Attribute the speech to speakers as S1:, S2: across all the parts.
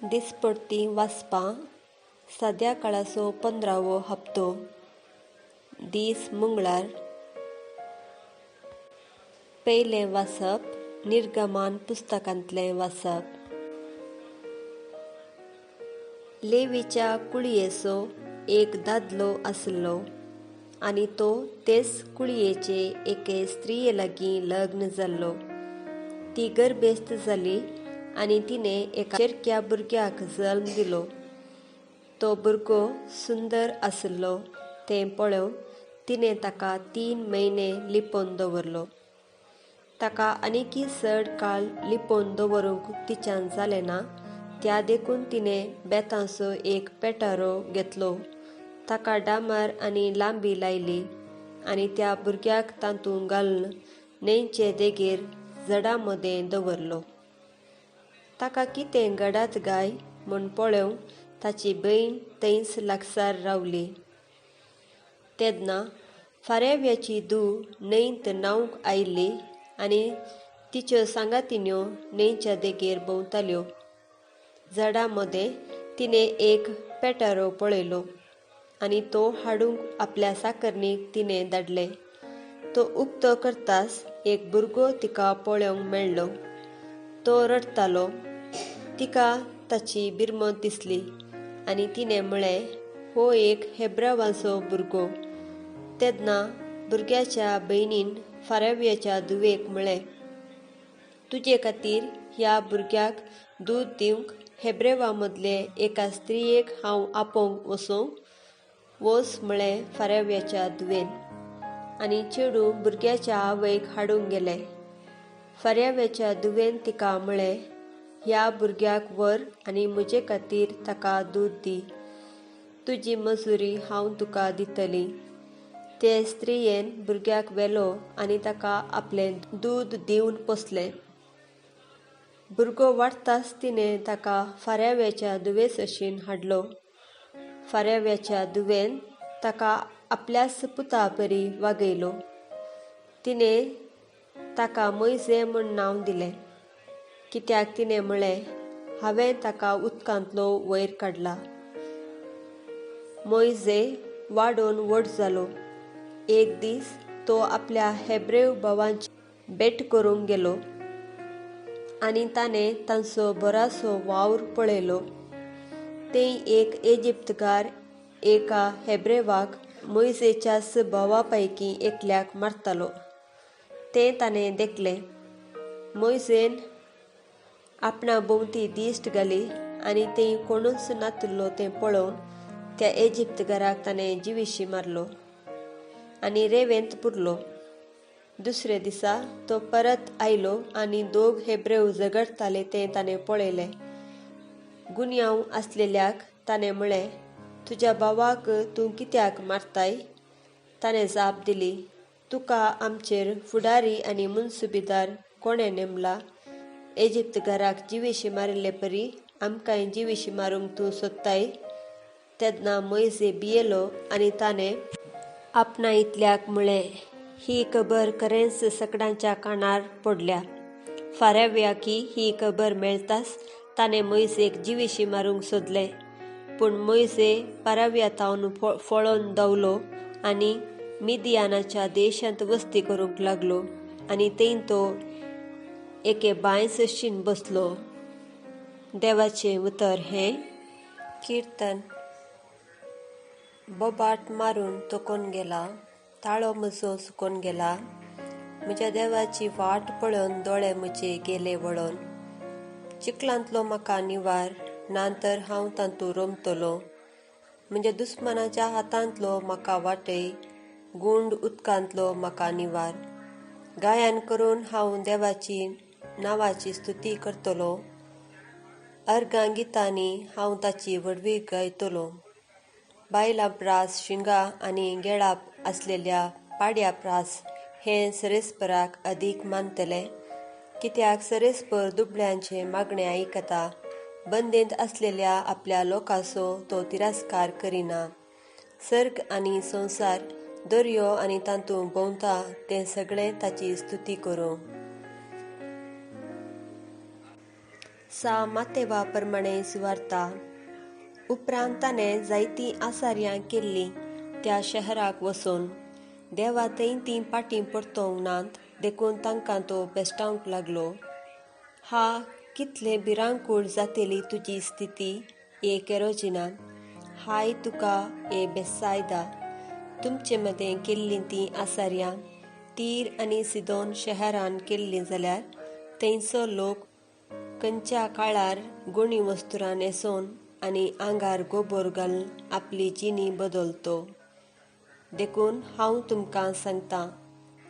S1: दिसपट्टी वाचपां सद्या काळाचो 15वो हप्तो दीस मंगळार पयलें वाचप निर्गमान पुस्तकांतलें वाचप। लेवीच्या कुळयेचो एक दादलो आसलो आनी तो तेच कुळयेचे एके स्त्रिये लागीं लग्न जाल्लो। ती गर्भेस्त जाली आनी तिणें एका शेरक्या भुरग्याक जल्म दिलो। तो भुरगो सुंदर आसलो तें पळोवन तिणें ताका 3 म्हयने लिपोवन दवरलो। ताका आनीकय चड काळ लिपोवन दवरूंक तिच्यान जालें ना, त्या देखून तिणें बेताचो एक पेटारो घेतलो, ताका डांबर आनी लांबी लायली आनी त्या भुरग्याक तातूंत घालून न्हंयचे देगेर झाडां मदें दवरलो। ताका कितें घडात काय म्हूण पळोवंक ताची भयण थंयच लागसार रावली। तेदना फारेव्याची धूव न्हंयत न्हावंक आयिल्ली आनी तिच्यो सांगातिन्यो न्हंयच्या देगेर भोंवताल्यो। झाडां मदें तिणें एक पेटारो पळयलो आनी तो हाडूंक आपल्या साकरणीक तिणें धाडलें। तो उक्तो करताच एक भुरगो तिका पळोवंक मेळ्ळो। तो रडतालो। तिका ताची बिरमत दिसली आनी तिणें म्हळें, हो एक हेब्रावाचो भुरगो। तेदना भुरग्याच्या भयणीन फारेव्याच्या धुवेक म्हळें, तुजे खातीर ह्या भुरग्याक दूद दिवंक हेब्रेवा मदले एका स्त्रियेक हांव आपोवंक वचूं? वच म्हळें फारेव्याच्या धुवेन। आनी चेडूं भुरग्याच्या आवयक हाडूंक गेलें। फारेव्याच्या धुवेन तिका म्हळें, ह्या भुरग्याक व्हर आनी म्हजे खातीर ताका दूद दी। तुजी मजुरी हांव तुका दितली। ते स्त्रियेन भुरग्याक व्हेलो आनी ताका आपलें दूद दिवन पोसलें। भुरगो वाडटाच तिणें ताका फारेव्याच्या धुवे सशीन हाडलो। फारेव्याच्या धुवेन ताका आपल्याच पुता परी वागयलो। तिणें ताका मोइजे म्हूण नांव दिलें, कित्याक तिणें म्हळें, हांवें ताका उदकांतलो वयर काडला। मोइजे वाडोवन व्हड जालो। एक दीस तो आपल्या हेब्रेव भावांची भेट करूंक गेलो आनी ताणें तांचो बरासो वावर पळयलो। थंय एक इजिप्तकार एका हेब्रेवाक मोइजेच्याच भावां पैकी एकल्याक मारतालो। तें ताणें देखलें। मोइजेन आपणा भोंवती दिश्ट घाली आनी थंय कोणूच नासलो तें पळोवन त्या इजिप्तकाराक ताणें जिवीशी मारलो आनी रेंवेंत पुरलो। दुसरे दिसा तो परत आयलो आनी 2 हेब्रेव झगडटाले तें ताणें पळयलें। गुन्यांव आसलेल्याक ताणें म्हळें, तुज्या भावाक तूं कित्याक मारताय? ताणें जाप दिली, तुका आमचेर फुडारी आनी मुनसुबेदार कोणें नेमला? इजिप्तकाराक जिवीशी मारिल्ले परी आमकांय जिवीशी मारूंक तूं सोदताय? तेदना मोइजे भियेलो आनी ताणें आपणायतल्याक म्हळें, ही खबर खरेंच सगळ्यांच्या कानार पडल्या। फारेव्याकय ही खबर मेळटाच ताणें मोइजेक जिवीशी मारूंक सोदलें। पूण मोइजे पाराव्यांतावन पळोवन धांवलो आनी मिदियानाच्या देशांत वस्ती करूंक लागलो आनी थंय तो एके बांय सशीन बसलो। देवाचें उतर हें कीर्तन। बोबाट मारून तोकोन गेला, ताळो म्हजो चुकोन गेला, म्हज्या देवाची वाट पळोवन दोळे म्हजे गेले वळोन। चिखलांतलो म्हाका निवार, नातर हांव तातूंत रोमतलों। म्हज्या दुस्मनाच्या हातांतलो म्हाका वाटय, गुंड उदकांतलो म्हाका निवार। गायन करून हांव देवाची नांवाची स्तुती करतलों। अर्गां गितांनी हांव ताची व्हडवीक गायतलों। बायलां प्रास शिंगां आनी गेळाप आसलेल्या पाड्या प्रास हें सरेस्पराक अदीक मानतलें, कित्याक सरेस्पर दुबळ्यांचे मागणें आयकता। बंदेंत आसलेल्या आपल्या लोकांचो तो तिरस्कार करिना। सर्ग आनी संवसार, दर्यो आनी तातूंत भोंवता तें सगळें ताची स्तुती करूं। सा मातेवा प्रमाणे सुवार्ता. उपरांत ताणें जायतीं आसार्यां केल्लीं त्या शहराक वचून देवा थंय तीं पाटी परतोवंक नात देखून तांकां तो बेश्टावंक लागलो. हा कितलें भिरांकूळ जातली तुजी स्थिती ए केरोजिना. हाय तुका ए बेतसायदा. तुमचे मदें केल्लीं तीं आसार्यां तीर आनी सिदोन शहरान केल्लीं जाल्यार थंयचो लोक खंयच्या काळार गुणी वस्तुरां न्हेसोवन आनी आंगार गोबोर घालून आपली जिणी बदलतो. देखून हांव तुमकां सांगतां,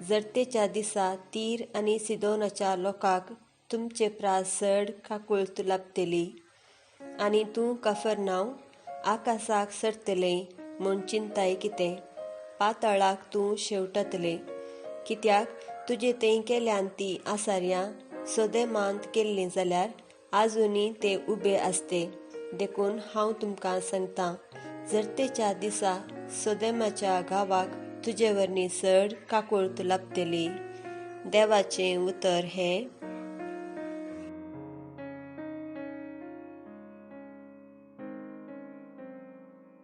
S1: जरतेच्या दिसा तीर आनी सिदोनाच्या लोकांक तुमचे प्रास चड काकूळट लाभतली. आनी तूं कफरनांव, आकाशाक सरतलें म्हूण चिंताय कितें? पातळाक तूं शेवटतलें. कित्याक तुजे थंय केल्यान तीं आसार्यां सोदेमांत केल्लीं जाल्यार आजुनी ते उबे आसते. देखून हांव तुमकां सांगतां, जरतेच्या दिसा सोदेमाच्या गांवाक तुजे वरवीं चड काकूळट लाभतली. देवाचें उतर हें.